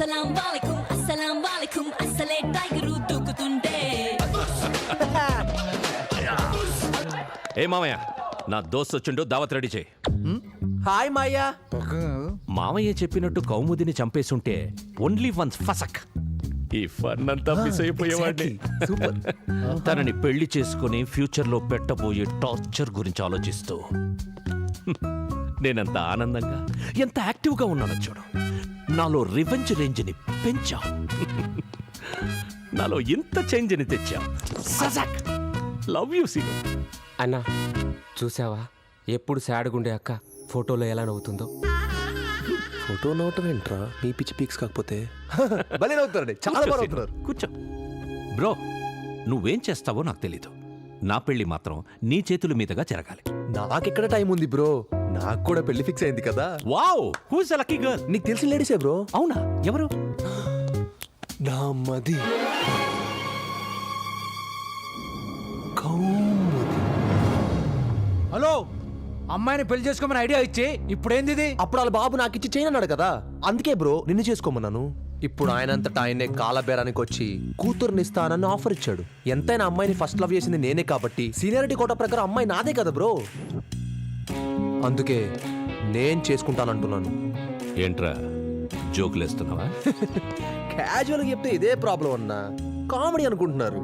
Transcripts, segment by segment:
అస్సలాం వాలేకుం అస్సలాం వాలేకుం అస్సలే టైగరు దూకుతుంటే. ఏ మామయ్య, నా దోస్త్ వచ్చిండు, దావత్ రెడీ చేయి. హాయ్ మాయా. మామయ్య చెప్పినట్టు కౌముదిని చంపేస్తుంటే ఓన్లీ వన్స్ ఫసక్ ఈ ఫన్ అంతా మిస్ అయిపోయేవాడిని. సూపర్. తనని పెళ్లి చేసుకుని ఫ్యూచర్ లో పెట్టబోయే టార్చర్ గురించి ఆలోచిస్తూ నేనెంత ఆనందంగా ఎంత యాక్టివ్ గా ఉన్నానో చూడు. నాలో రివెంజ్ రేంజ్ ని పెంచాం, నాలో ఇంత చేంజ్ ని తెచ్చాం. సజాక్ లవ్ యూ సీను. అన్నా చూసావా, ఎప్పుడు సాడుగుండే అక్క ఫోటోలో ఎలా నవ్వుతుందో. ఫోటో నవ్వటం ఏంట్రా, మీ పిచ్చి పీక్స్ కాకపోతే. భలే నవ్వుతారండి, చాలా బాగా నవ్వుతున్నారు. కూర్చో బ్రో. నువ్వేం చేస్తావో నాకు తెలీదు. నా పెళ్లి మాత్రం నీ చేతుల మీదుగా జరగాలి. నాకెక్కడ టైం ఉంది బ్రో, నాకు కూడా పెళ్లి ఫిక్స్ అయింది కదా. Wow, who's the lucky girl? నీకు తెలిసిన లేడీసే బ్రో. అవునా, ఎవరు? నా మది హలో, అమ్మాయిని పెళ్లి చేసుకోమని ఐడియా ఇచ్చి ఇప్పుడేంది ఇది? అప్పుడు వాళ్ళ బాబు నాకు ఇచ్చి చేయనన్నాడు కదా, అందుకే బ్రో నిన్ను చేసుకోమన్నాను. ఇప్పుడు ఆయనంతటా ఆయనే కాలబేరానికి వచ్చి కూతుర్నిస్తానని ఆఫర్ ఇచ్చాడు. ఎంతైనా అమ్మాయిని ఫస్ట్ లవ్ చేసింది నేనే కాబట్టి సీనియారిటీ కోట ప్రకారం అమ్మాయి నాదే కదా బ్రో. అందుకే నేను చేసుకుంటానంటున్నాను. ఏంట్రా జోకులేస్తున్నావా? క్యాజువల్గా చెప్తే ఇదే ప్రాబ్లం అన్నా, కామెడీ అనుకుంటున్నారు.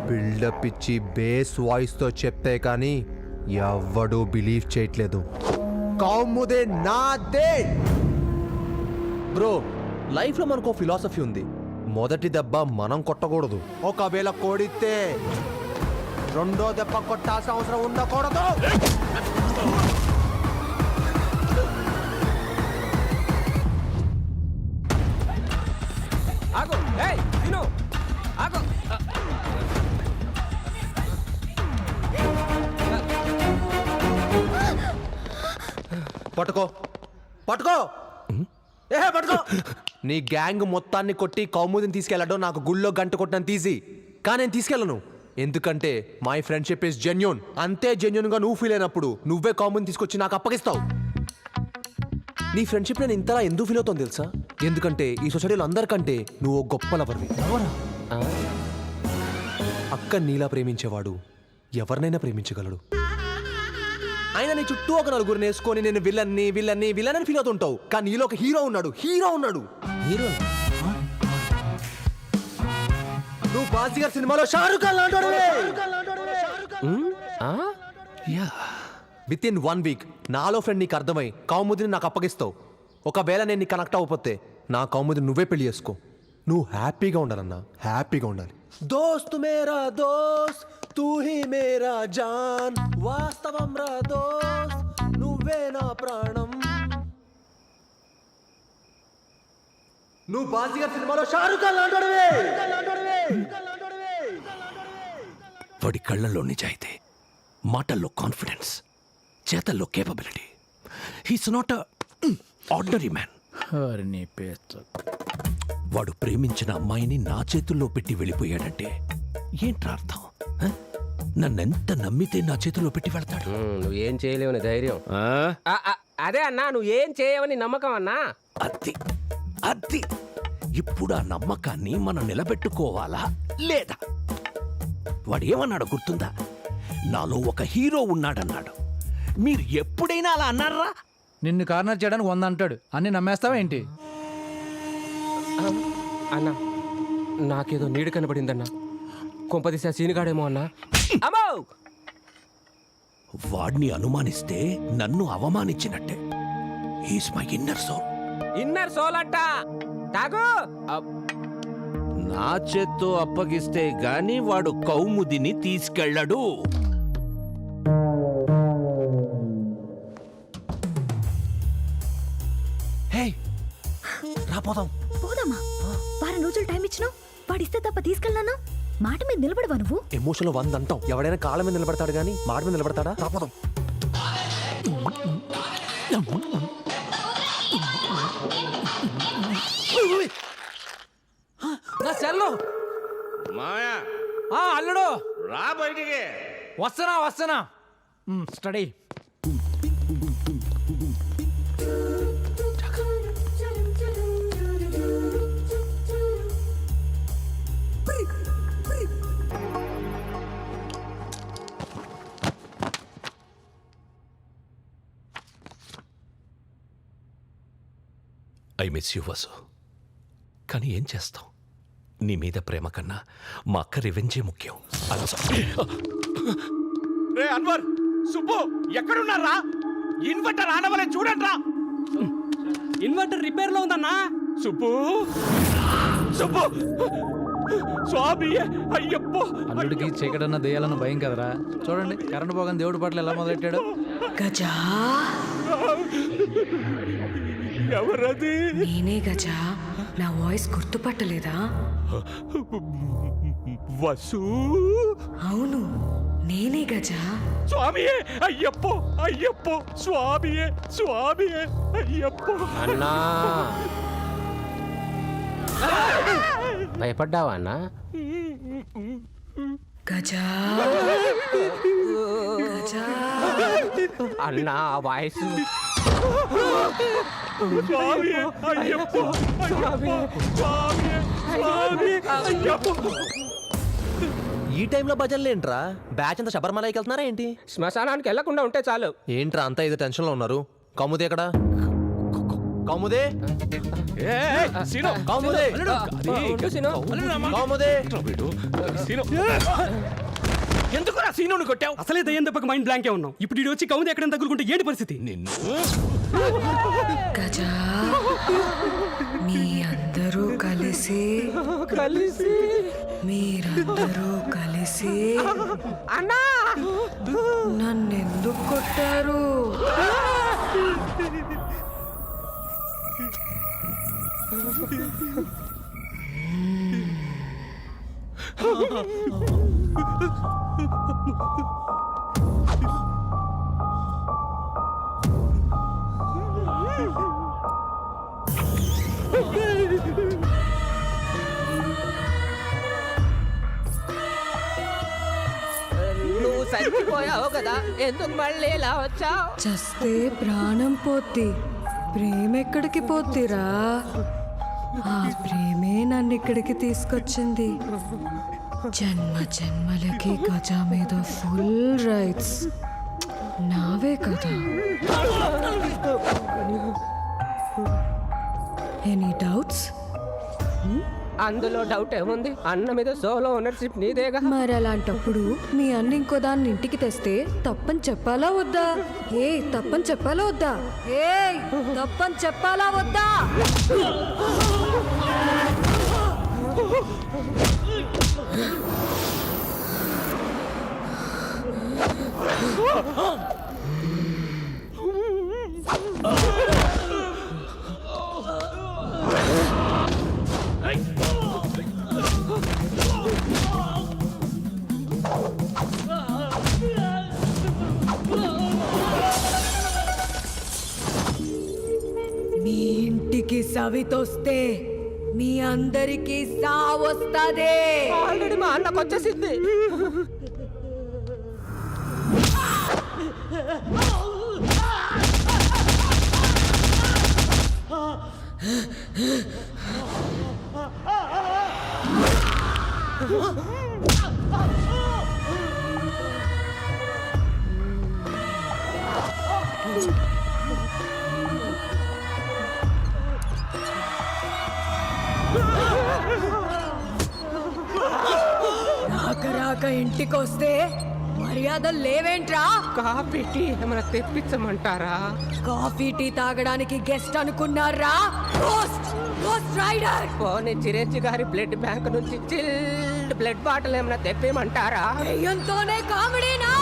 బిల్డప్ ఇచ్చి బేస్ వాయిస్తో చెప్తే కానీ ఎవ్వడూ బిలీవ్ చేయట్లేదు. కౌముదే నాదే బ్రో. లైఫ్లో మనకు ఫిలాసఫీ ఉంది, మొదటి దెబ్బ మనం కొట్టకూడదు. ఒకవేళ కొడితే రెండో దెబ్బ కొట్టాల్సిన అవసరం ఉండకూడదు. ఆగు, ఏయ్ విను, ఆగు. పట్టుకో పట్టుకో, ఏ పట్టుకో. నీ గ్యాంగ్ మొత్తాన్ని కొట్టి కౌముదిని తీసుకెళ్ళడం నాకు గుళ్ళో గంట కొట్టని తీసి, కానీ నేను తీసుకెళ్ళను. ఎందుకంటే మై ఫ్రెండ్షిప్ ఇస్ జెన్యూన్. అంతే జెన్యూన్గా నువ్వు ఫీల్ అయినప్పుడు నువ్వే కౌముదిని తీసుకొచ్చి నాకు అప్పగిస్తావు. నీ ఫ్రెండ్షిప్ నేను ఇంతలా ఎందుకు ఫీల్ అవుతాను తెలుసా? ఎందుకంటే ఈ సొసైటీలో అందరికంటే నువ్వు గొప్ప లవర్వి. అక్క నీలా ప్రేమించేవాడు ఎవరినైనా ప్రేమించగలడు. ఆయన నీ చుట్టూ ఒక నలుగురు నేసుకొని నేను విలన్ని విలన్ని విలన్ అని ఫీల్ అవుతుంటావు, కానీ నీలో ఒక హీరో ఉన్నాడు. హీరో నువ్వు బాజీగర్ సినిమాలో షారుఖ్ ఖాన్ లాంటోడివే. విత్ ఇన్ 1 వీక్ నాలో ఫ్రెండ్ నీకు అర్థమై కౌముదిని నాకు అప్పగిస్తావు. ఒకవేళ నేను నీకు కనెక్ట్ అవ్వకపోతే నా కౌముదిని నువ్వే పెళ్లి చేసుకో. నువ్వు హ్యాపీగా ఉండాలన్నా, హ్యాపీగా ఉండాలి. దోస్త్ మేరా దోస్త్ తూ హీ మేరా జాన్, వాస్తవం రా దోస్త్ నువ్వే నా ప్రాణం. నువ్వు బాజీగర్ సినిమాలో షారుఖ్ ఖాన్ లాంటోడివే. వాడి కళ్ళల్లో నిజాయితీ, మాటల్లో కాన్ఫిడెన్స్, చేతల్లో capability. He's not ordinary man. వాడు ప్రేమించిన అమ్మాయిని నా చేతుల్లో పెట్టి వెళ్ళిపోయాడంటే ఏంట్రా అర్థం? నన్నెంత నమ్మితే నా చేతుల్లో పెట్టి వెళ్తాడు? నువ్వేం చేయలేవని ధైర్యం. అదే అన్నా, నువ్వేం చేయవని నమ్మకం అన్నా. అది అది ఇప్పుడు ఆ నమ్మకాన్ని మనం నిలబెట్టుకోవాలా లేదా? వాడు ఏమన్నాడు గుర్తుందా? నాలో ఒక హీరో ఉన్నాడన్నాడు. మీరు ఎప్పుడైనా అలా అన్నారా? నిన్ను కార్నర్ చేయడానికి 100 అంటాడు, అన్ని నమ్మేస్తావా ఏంటి? అన్నా నాకేదో నీడు కనబడిందన్నా. కొంపదీసా సీనుగాడేమో అన్నా. అమ్మో, వాడిని అనుమానిస్తే నన్ను అవమానించినట్టే. He's my inner soul. Inner soul అట్ట తాగు. నా చేత్తో అప్పగిస్తే గాని వాడు కౌముదిని తీసుకెళ్ళడు. హే రాపోదాం. పోదామా? వారం రోజులు టైం ఇచ్చినావు, వాడిస్తే తప్ప తీసుకెళ్ళాను. మాట మీద నిలబడవా నువ్వు? ఎమోషన్లో 100 అంటావు. ఎవడైనా కాళ్ళ మీద నిలబడతాడు కానీ మాట మీద నిలబడతాడా? రాపోదాం. నా సెల్లు మాయా అల్లుడు రా బయటికి. వస్తున్నా. Study. I miss you Vasu. కానీ ఏం చేస్తాం, నీ మీద ప్రేమ కన్నా మా అక్క రివెంజే ముఖ్యం. రే అన్వర్, సుబ్బు ఎక్కడున్నారా? ఇన్వర్టర్ ఆనవలే చూడండిరా. ఇన్వర్టర్ రిపేర్ లో ఉందన్నా. సుబ్బు, సుబ్బు, స్వామి అయ్యప్పో. అల్లుడికి చీకటన్న దెయ్యాలన్న భయం కదరా. చూడండి కరెంట్ పోగానే దేవుడి పట్ల ఎలా మొదలెట్టాడు. గజా, ఎవరది? నేనే గజా. నా వాయిస్ గుర్తుపట్టలేదా? వసు. అవును, నేనే గజా. స్వామియే అయ్యప్పో, అయ్యప్పో, స్వామియే, స్వామియే అయ్యప్పో. అన్నా భయపడ్డావా అన్నా? Gaza, Gaza. అన్నా వాయిస్ స్వామియే అయ్యప్పో, అయ్యప్పో, స్వామియే, స్వామి అయ్యప్పో. ఈ టైంలో భజనలు ఏంట్రా? బ్యాచ్ అంతా శబరిమలకి వెళ్తున్నారా ఏంటి? శ్మశానానికి వెళ్లకుండా ఉంటే చాలు. ఏంట్రా అంతా ఇది టెన్షన్లో ఉన్నారు? కౌముది ఎక్కడ? కౌముదే, సీను, కౌముదే, కౌముదే. సీను. ఎందుకురా సీనుని కొట్టావు? అసలే దయ్యం దెబ్బకి మైండ్ బ్లాంకే ఉన్నాం. ఇప్పుడు ఇటు వచ్చి కౌంది ఎక్కడ తగులుకుంటే ఏంటి పరిస్థితి? గజా, మీ అందరూ కలిసి మీరందరూ కలిసి అన్నా నన్నెందుకు కొట్టారు? నువ్వు చచ్చిపోయావు కదా, ఎందుకు మళ్ళీ ఇలా వచ్చావు? చస్తే ప్రాణం పోద్ది, ప్రేమ ఎక్కడికి పోద్దిరా? ఆ ప్రేమే నన్ను ఇక్కడికి తీసుకొచ్చింది. జన్మ జన్మలకి గజా మీద ఫుల్ రైట్స్ నావే కదా. Any doubts? అందులో డౌట్ ఏముంది? అన్న మీద సోలో ఓనర్షిప్ నీదేగా. మరి అలాంటప్పుడు మీ అన్న ఇంకో దాన్ని ఇంటికి తెస్తే తప్పని చెప్పాలా వద్దా? ఏ తప్పని చెప్పాలా వద్దా? ఏ తప్పని చెప్పాలా వద్దా? మీ ఇంటికి సవితొస్తే మీ అందరికి సావొస్తాదే. ఆల్రెడీ మా అన్నకు వచ్చేసింది. రాక ఇంటికొస్తే మర్యాదలు లేవేంట్రా? కాఫీ టీ ఏమైనా తెప్పించమంటారా? కాఫీ టీ తాగడానికి గెస్ట్ అనుకున్నారా? Ghost rider. పోనీ చిరంజీవి గారి బ్లడ్ బ్యాంక్ నుంచి చిల్డ్ బ్లడ్ బాటిల్ ఏమైనా తెప్పిమంటారా? దెయ్యంతోనే కామెడీనా?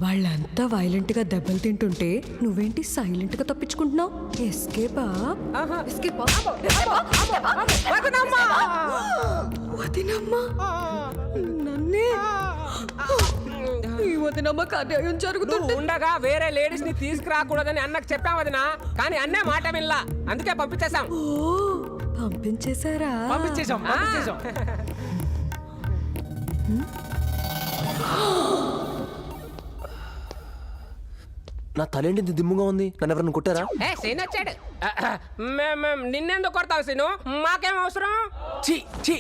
వాళ్ళంతా వైలెంట్ గా దెబ్బలు తింటుంటే నువ్వేంటి సైలెంట్ గా తప్పించుకుంటున్నావు? ఎస్కేపా? ఎస్కేపా? వదినమ్మా, నన్నే ఈ వదినమ్మకి అన్యాయం జరుగుతుంది. నువ్వు ఉండగా వేరే లేడీస్ ని తీసుకురాకూడదని అన్నకు చెప్పాం వదినా, కానీ అన్నే మాట వినలా, అందుకే పంపించేశాం. ఓ, పంపించేశారా? పంపించేశాం. నా తలేంటి దిమ్ముగా ఉంది? నన్ను ఎవరన్నా కొట్టారా? ఏ సీన్ వచ్చాడు. నిన్నెందుకు కొడతావు సీను? మాకేం అవసరం? ఛీ ఛీ,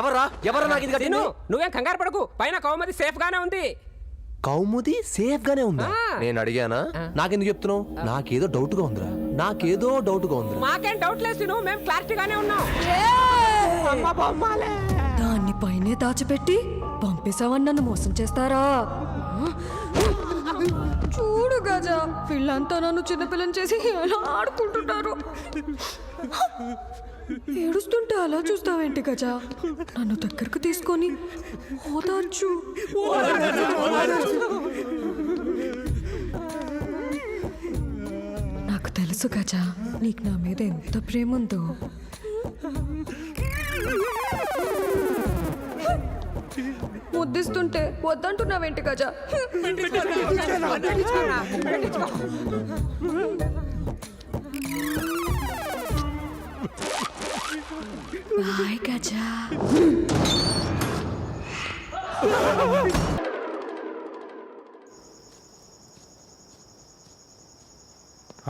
ఎవరా నాకు ఇది సీను కట్టింది? నువ్వేం కంగారు పడకు, పైన కౌమది సేఫ్ గానే ఉంది. కౌముది సేఫ్ గానే ఉందా? ఆ. నేను అడిగానా? నాకెందుకు చెప్తున్నావు? నాకేదో డౌట్ గా ఉందిరా. మాకేం డౌట్ లేదు సీను, మేము క్లారిటీగానే ఉన్నాం. దాన్ని పైనే దాచిపెట్టి పంపేశావని నన్ను మోసం చేస్తారా? చూడు గజ, వీళ్ళంతా నన్ను చిన్నపిల్లని చేసి ఎలా ఆడుకుంటున్నారు. ఏడుస్తుంటే అలా చూస్తావేంటి గజ? నన్ను దగ్గరకు తీసుకొని ఓదార్చు. నాకు తెలుసు గజ, నీకు నా మీద ఎంత ప్రేమ ఉందో. ముద్దిస్తుంటే వద్దంటున్నావేంటి గజ? బాయ్ గజ.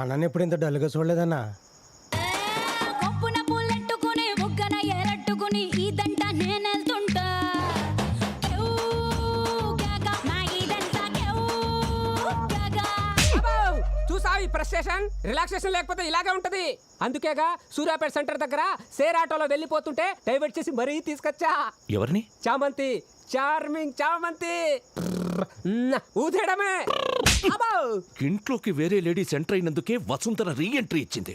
అన్నని ఎప్పుడు ఇంత డల్గా చూడలేదన్నా. కొప్పున పుల్లెట్టుకుని బుగ్గన ఎరట్టుకుని ఇదంట నేనెళ్తుంటా. కేవ్ కేక, నా ఇదంతా కేవ్ కేక. చూసావు ఈ ఫ్రస్ట్రేషన్? రిలాక్సేషన్ లేకపోతే ఇలాగే ఉంటది. అందుకేగా సూర్యాపేట సెంటర్ దగ్గర సేర్ ఆటోలో వెళ్ళిపోతుంటే డైవర్ట్ చేసి మరీ తీసుకొచ్చా. ఎవరిని? చామంతి, చార్మింగ్ చామంతి. ఊదేయడమే. ఇంట్లోకి వేరే లేడీస్ ఎంటర్ అయినందుకే వసుంధర రీ ఎంట్రీ ఇచ్చింది.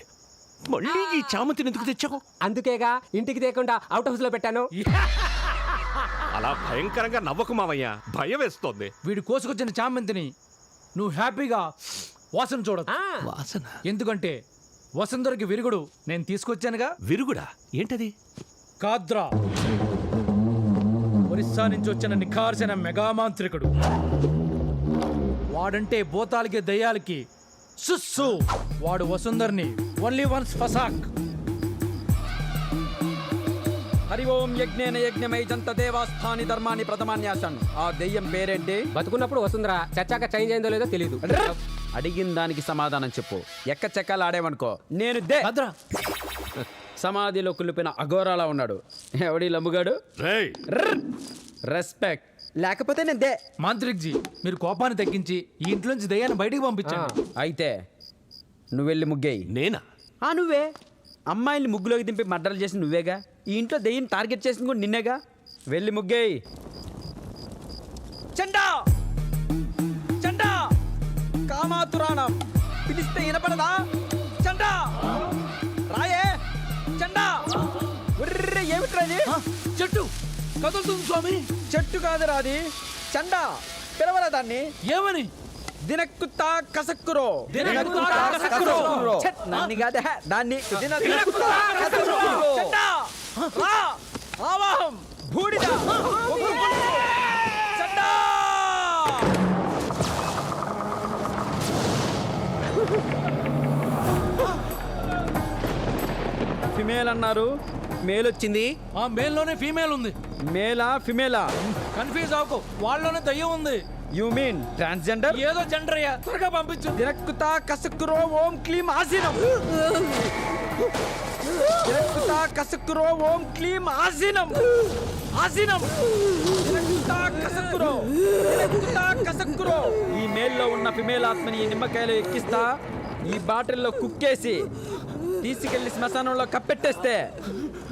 మళ్ళీ ఈ చామంతిని ఎందుకు తెచ్చావు? అందుకేగా ఇంటికి తేకుండా అవుట్ హౌస్ లో పెట్టాను. అలా భయంకరంగా నవ్వకు మావయ్య, భయం వేస్తోంది. వీడు కోసుకొచ్చిన చామంతిని నువ్వు హ్యాపీగా వాసన చూడదు. ఆ, వాసన ఎందుకంటే వసుంధరకి విరుగుడు నేను తీసుకొచ్చానుగా. విరుగుడా? ఏంటది? కాద్రా, ఒరిస్సా నుంచి వచ్చిన నిఖార్సిన మెగామాంత్రికుడు. వాడంటే భూతాలకి దయ్యాలకి సుస్సు. వాడు వసుంధర్ని ఓన్లీ వన్స్ ఫసాక్. హరి ఓం యజ్ఞేన యజ్ఞమై జంత దేవాస్థాని ధర్మాన్ని ప్రథమాన్యాసన్. ఆ దెయ్యం పేరేంటి? బతుకున్నప్పుడు వసుంధర, చచ్చాక చేంజ్ అయిందో లేదో తెలియదు. అడిగిన దానికి సమాధానం చెప్పు. ఎక్క చెక్కలు ఆడేవనుకో నేను దే కాద్రా, సమాధిలో కుళ్ళిపోయిన అఘోరాలా ఉన్నాడు. ఎవడి లమ్ముగాడు? రేయ్, రెస్పెక్ట్ లేకపోతే నేను దే. మాంత్రిక్ జీ, మీరు కోపాన్ని తగ్గించి ఈ ఇంట్లోంచి దయ్యాన్ని బయటికి పంపించండి. అయితే నువ్వు వెళ్ళి ముగ్గేయి. నేనా? నువ్వే అమ్మాయిని ముగ్గులోకి దింపి మర్డర్లు చేసి నువ్వేగా. ఈ ఇంట్లో దెయ్యం టార్గెట్ చేసింది కూడా నిన్నేగా. వెళ్ళి ముగ్గేయి. చండా చండా కామాతురాణం పిలిస్తే వినపడదా? చండా రాయే చండా. ఉర్రె, ఏమిట్రా ఇది? చెట్టు కదులుతుంది స్వామి. చెట్టు కాదు రాది, చండా. పిలవరా దాన్ని? ఏమని? దినక్కుతా కసక్కురో. దినక్కుతా కసక్కురో. ఛట్, నన్ను కాదే దాన్ని. దినక్కుతా కసక్కురో. చండా రా. ఆవాహం బూడిద. చండా. ఫిమేల్ అన్నారు, మేల్ వచ్చింది. ఆ మేల్లోనే ఫీమేల్ ఉంది. మేలా ఫిమేలా? కన్ఫ్యూజ్ అవ్వకు, వాళ్ళలోనే దయ్యం ఉంది. You mean transgender? ఏదో జెండర్ అయ్యా, త్వరగా పంపించు. దినక్కుతా కసక్కురో ఓం క్లీం ఆసీనం. దినక్కుతా కసక్కురో ఓం క్లీం ఆసీనం. ఆసీనం. దినక్కుతా కసక్కురో. దినక్కుతా కసక్కురో. ఈ మేల్లో ఉన్న ఫిమేల్ ఆత్మని ఈ నిమ్మకాయలో ఎక్కిస్తా. ఈ బాటిల్లో కుక్కేసి తీసుకెళ్లి శ్మశానంలో కప్పెట్టేస్తే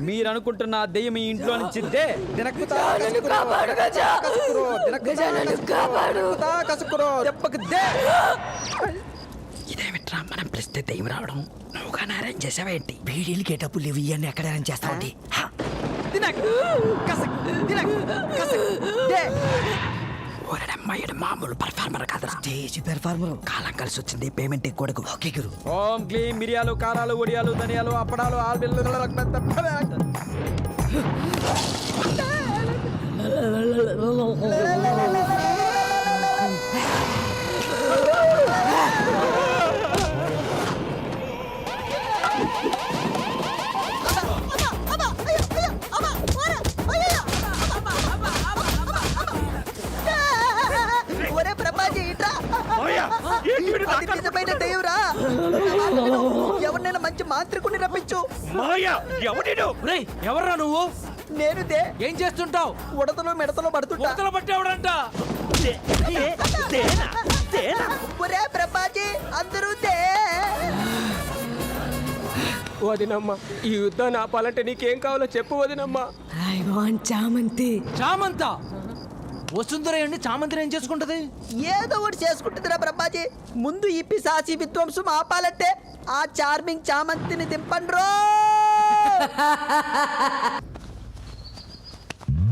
మీరు అనుకుంటున్న ఆ దెయ్యం ఈ ఇంట్లో నుంచి దే. దినక్కుతా కసక్కురో. దినక్కుతా కసక్కురో. దెబ్బకు దే. ఇదేమిట్రా మనం పిలిస్తే దయ్యం రావడం? నువ్వుగా అరేంజ్ చేసావేంటి? వీడికి డబ్బులు ఇవి ఇవన్నీ ఎక్కడ అరేంజ్ చేస్తావండి? దినక్ కసక్ దినక్ కసక్ దే. ఓరడమ్మాయి మామూలు పర్ఫార్మర్ కాదు, స్టేజ్ పెర్ఫార్మర్. కాలం కలిసి వచ్చింది, పేమెంట్ ఎక్కువ. ఓకే గురు. ఓం క్లీం మిరియాలు కారాలు ఒడియాలు ధనియాలు అప్పడాలు ఆల్బిల్లు. ఒరే బ్రహ్మాజీ ఇట్రా. మావయ్య, ఏంటి వీడు అది నిజమైన దయ్యంరా. ఎవరినైనా మంచి మాంత్రికుని రప్పించు. మాయా ఎవడిడు? రేయ్ ఎవర్రా నువ్వు? నేను దే ఏం చేస్తుంటావు? ఉడతలో మెడతలో పడుతుంటా. ఉడతలు పట్టేవాడంట. ఒరే బ్రహ్మాజీ, అందరూ దే. వదినమ్మా, ఈ యుద్ధాన్ని ఆపాలంటే నీకేం కావాలో చెప్పు వదినమ్మా. ఐ వాంట్ చామంతి. చామంత వసుంధర అండి. చామంతిని ఏం చేసుకుంటది? ఏదో ఒకటి చేసుకుంటుందిరా బ్రహ్మాజీ. ముందు ఈ పిశాచి విధ్వంసం ఆపాలంటే ఆ చార్మింగ్ చామంతిని దింపండ్రో.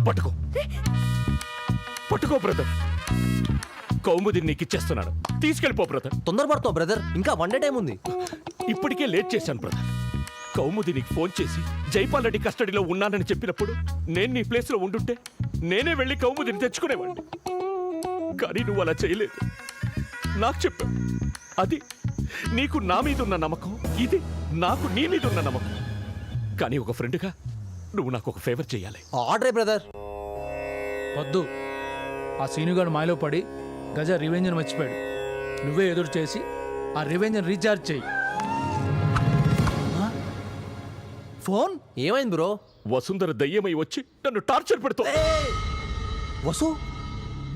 పట్టుకో పట్టుకో బ్రదర్. కౌముదిని నీకు ఇచ్చేస్తున్నాడు. తీసుకెళ్ళిపో బ్రదర్. తొందరపడతావు బ్రదర్, ఇంకా 1 డే టైం ఉంది. ఇప్పటికే లేట్ చేశాను బ్రదర్. కౌముది నీకు ఫోన్ చేసి జైపాల్ రెడ్డి కస్టడీలో ఉన్నానని చెప్పినప్పుడు నేను నీ ప్లేస్లో ఉండుంటే నేనే వెళ్ళి కౌముదిని తెచ్చుకునేవాడిని. కానీ నువ్వు అలా చేయలేదు. నాకు చెప్పావు. అది నీకు నా మీద ఉన్న నమ్మకం, ఇది నాకు నీ మీద ఉన్న నమ్మకం. కానీ ఒక ఫ్రెండ్గా నువ్వు నాకు ఒక ఫేవర్ చేయాలి. ఆర్డరే బ్రదర్. వద్దు. ఆ సీనుగాడు మాయలో పడి గజ రివెంజ్ని మర్చిపోయాడు. నువ్వే ఎదురు చేసి ఆ రివెంజ్ని రీఛార్జ్ చేయి. ఫోన్ ఏమైంది బ్రో? వసుంధర దయ్యమై వచ్చి నన్ను టార్చర్ పెడుతూ. Vasu,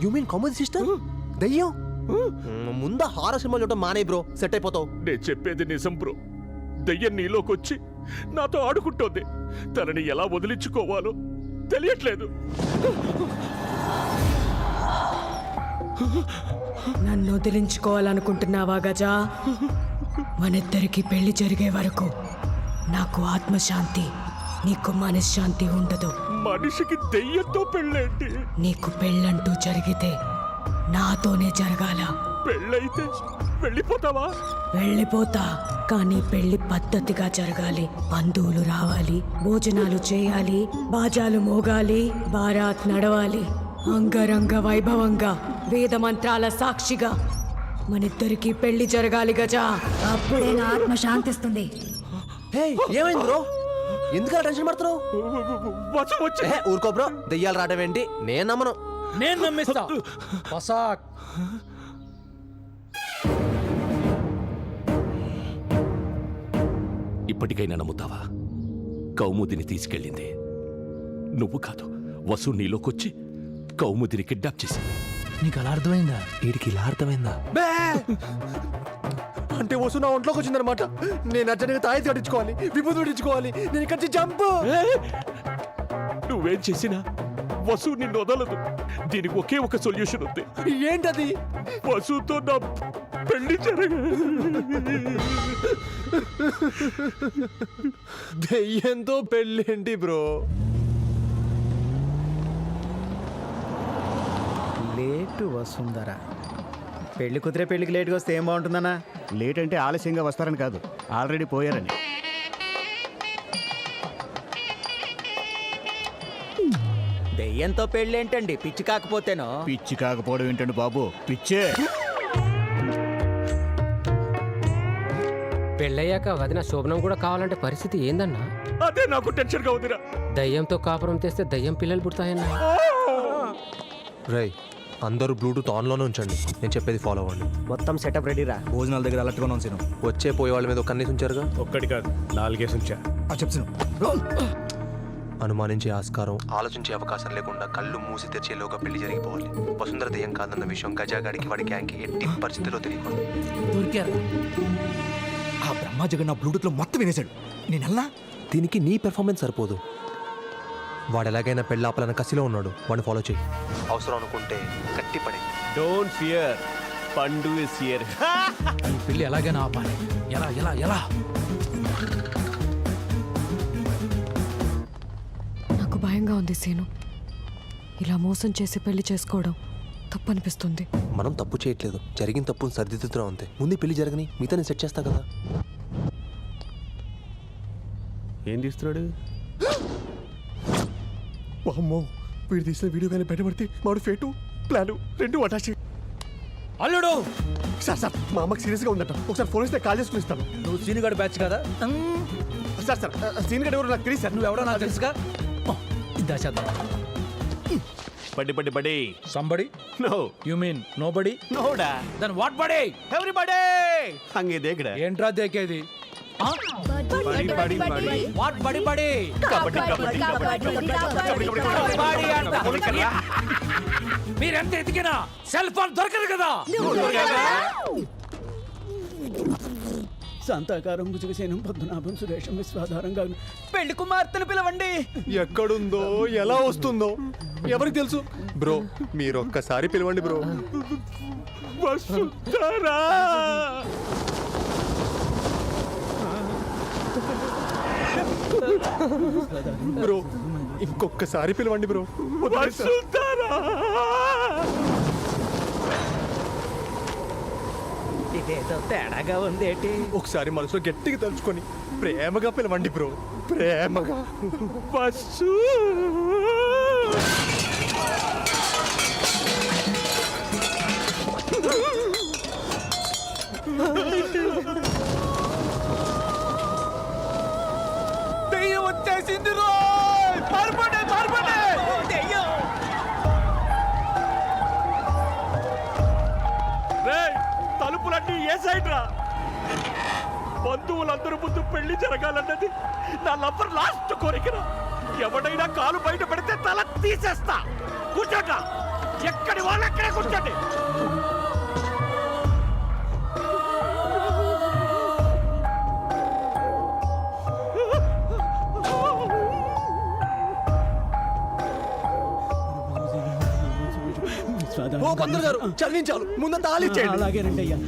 you mean comedy sister? దయ్యం? ముందా హారర్ సినిమా చూడటం మానే బ్రో, సెట్ అయిపోతావు. నేను చెప్పేది నిజం బ్రో. దయ్యం నీలోకొచ్చి నాతో ఆడుకుంటోంది. తనని ఎలా వదిలించుకోవాలో తెలియట్లేదు. నన్ను వదిలించుకోవాలనుకుంటున్నావా గజా? మనిద్దరికి పెళ్లి జరిగే వరకు నాకు ఆత్మశాంతి, నీకు మనశ్శాంతి ఉండదు. మనిషికి దెయ్యంతో పెళ్ళేంటి? నీకు పెళ్ళంటూ జరిగితే నాతోనే జరగాల. పెళ్ళైతే వెళ్ళిపోతావా? వెళ్ళిపోతా, కానీ పెళ్లి పద్ధతిగా జరగాలి. బంధువులు రావాలి, భోజనాలు చేయాలి, బాజాలు మోగాలి, బారాత్ నడవాలి. అంగరంగ వైభవంగా, వేద మంత్రాల సాక్షిగా మనిద్దరికి పెళ్లి జరగాలి గజా. అప్పుడే నా ఆత్మ శాంతిస్తుంది. ఏమైంది బ్రో? ఎందుకు టెన్షన్ పడుతున్నావు? వసు వచ్చి ఊరుకో బ్రో, దెయ్యాలు రావడం ఏంటి? నేను నమ్మను. నేను నమ్మిస్తా. పసాక్. ఇప్పటికైనా నమ్ముతావా? కౌముదిని తీసుకెళ్ళింది నువ్వు కాదు, వసు నీలోకొచ్చి కౌముదిని కిడ్నాప్ చేసింది. నీకు అలా అర్థమైందా? వీడికి ఇలా అర్థమైందా? అంటే వసు నా ఒంట్లోకి వచ్చిందనమాట. నేను అర్జెంట్గా తాయి కట్టించుకోవాలి, విభూతి పెట్టించుకోవాలి. నేను ఇక్కడి నుంచి జంప్. నువ్వేం చేసినా వసు నిన్ను వదలదు. దీనికి ఒకే ఒక సొల్యూషన్ ఉంది. ఏంటది? వసుతో నా పెళ్లి దెయ్యంతో పెళ్ళేంటి బ్రో? లేటు వసుంధర. పెళ్లి కుదిరే పెళ్లికి లేట్గా వస్తే ఏం బాగుంటుందన్నా? లేట్ అంటే ఆలస్యంగా వస్తారని కాదు, ఆల్రెడీ పోయారని. దెయ్యంతో పెళ్లి ఏంటండి? పిచ్చి కాకపోతేనో. పిచ్చి కాకపోవడం ఏంటండి బాబు, పిచ్చే. పెళ్ళయ్యాక వదిన శోభనం కూడా కావాలంటే పరిస్థితి ఏందన్నా? అదే నాకు టెన్షన్ గా ఉందిరా. దయ్యంతో కాపురం తెస్తే దయ్యం పిల్లలు పుడతాయన్నా. రై, అందరూ బ్లూటూత్ ఆన్లోనే ఉంచండి. నేను చెప్పేది ఫాలో అవ్వండి. మొత్తం సెటప్ రెడీరా. భోజనాల దగ్గర అలర్ట్గా ఉంచాను. వచ్చే పోయే వాళ్ళ మీద కన్నీసి ఉంచారుగా? ఒక్కటి కాదు, 4 ఉంచా. చెప్తాను. అనుమానించే ఆస్కారం, ఆలోచించే అవకాశం లేకుండా కళ్ళు మూసి తెరిచేలోగా పెళ్లి జరిగిపోవాలి. వసుంధర దెయ్యం కాదన్న విషయం గజాగాడికి, వాడి గ్యాంగ్కి ఎట్టి పరిస్థితిలో తెలియకూడదు. దొరికారు. ఆ బ్రహ్మాజగన్ నా బ్లూటూత్లో మొత్తం వినేశాడు. నేనల్లా దీనికి నీ పెర్ఫార్మెన్స్ సరిపోదు. వాడు ఎలాగైనా పెళ్ళాపాలన్న కసిలో ఉన్నాడు. వాడిని ఫాలో చేయి. అవసరం అనుకుంటే గట్టిపడే. డోంట్ ఫియర్, పండు ఇస్ హియర్. ఈ పెళ్లి ఎలాగైనా ఆపాలి. ఎలా ఎలా ఎలా? నాకు భయంగా ఉంది సీను. ఇలా మోసం చేసి పెళ్లి చేసుకోవడం తప్పనిపిస్తుంది. మనం తప్పు చేయట్లేదు, జరిగిన తప్పును సరిదిద్దుతున్నాం అంతే. ముందు పెళ్లి జరగని, మిగతా నేను సెట్ చేస్తా కదా. ఏం తీస్తున్నాడు? అమ్మో, వీడు తీసిన వీడియో కానీ బయటపడితే మాడు ఫేటు ప్లాను 2 అటాచ్. అల్లుడు, సార్ మా అమ్మకి సీరియస్గా ఉందట. ఒకసారి ఫోన్ ఇస్తే కాల్ చేసుకుని ఇస్తాను. నువ్వు సీనుగాడు బ్యాచ్ కదా? సార్ సీన్ గడ్ ఎవరు నాకు తెలియదు సార్. నువ్వెవడో నాకు తెలుసుగా. ఇద్దా చేద్దాం. Body somebody? No. You mean nobody? నోడా. Then what body? ఎవ్రీబడి. హంగే దేకడా. ఏంట్రా దేకేది? వాట్ బడి బడి మీరెంత ఎదిగినా సెల్ ఫోన్ దొరకదు కదా. శాంతాకారం భుజగసేనం పద్మనాభం సురేషం విశ్వాధారంగా పెళ్లి కుమార్తెను పిలవండి. ఎక్కడుందో ఎలా వస్తుందో ఎవరికి తెలుసు బ్రో. మీరు ఒక్కసారి పిలవండి బ్రో. వసుంధరా బ్రో ఇంకొక్కసారి పిలవండి బ్రో. వసుంధరా ఇదేదో తేడాగా ఉందేటి. ఒకసారి మనసులో గట్టిగా తలుచుకొని ప్రేమగా పిలవండి బ్రో. ప్రేమగా. వసు దెయ్యం వచ్చేసింది రో. పారిపోండి పారిపోండి. దెయ్యం. రేయ్, తలుపులన్నీ ఏ సైడ్ రా? బంధువులందరూ ముందు పెళ్లి జరగాలన్నది నా లవ్వర్ లాస్ట్ కోరికరా. ఎవడైనా కాలు బయట పెడితే తల తీసేస్తా. కూర్చోట, ఎక్కడి వాళ్ళు అక్కడే కూర్చోండి. ఓ పంతులు గారు చదివించాలు ముందంతా ఆలిచ్చేయండి. అలాగేనండి అయ్యా.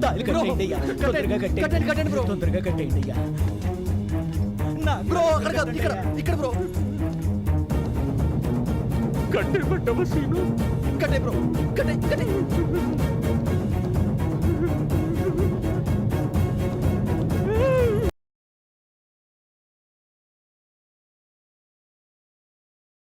తాళి కట్టేయండి అయ్యా. తొందరగా కట్టండి, కట్టండి బ్రో. తొందరగా కట్టేయండి అయ్యా. బ్రో అక్కడ కాదు, ఇక్కడ ఇక్కడ బ్రో. కట్టి పెట్టవ సీను. కట్టే బ్రో, కట్టే కట్టే.